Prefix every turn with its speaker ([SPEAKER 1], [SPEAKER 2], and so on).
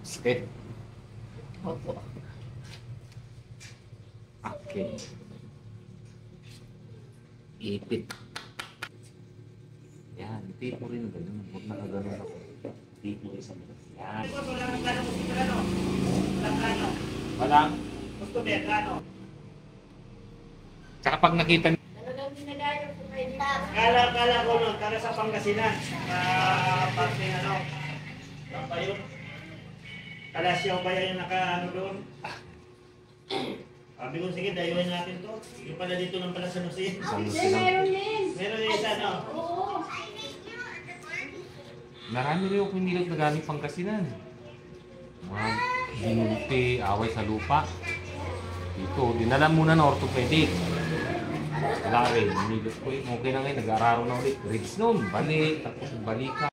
[SPEAKER 1] Sit. Opo. Okay. Ipit. Yan, tipo rin ganun. Huwag nakaganon ako. Tipo rin sa mga. Yan. Walang? Gusto ba yan? Tsaka pag nakita niyo.
[SPEAKER 2] Kala ko nun, taga sa Pangasinan. Parte ano. Ano ba yun? Kalasyaw ba yan yung naka-ano doon? Sabi ko, sige, dayuhin natin to. Yung pala dito ng pala sa Nusin.
[SPEAKER 3] Meron din.
[SPEAKER 2] Meron yung isa, no?
[SPEAKER 3] Oo.
[SPEAKER 1] Marami rin yung pinilag na galing Pangasinan. Mga binulti, away sa lupa. Dito, dinala muna ng orthopedic. Wala rin, nilot ko okay na ngayon, nag-aararo na ulit. Ribs noon, balik, tapos balik ka.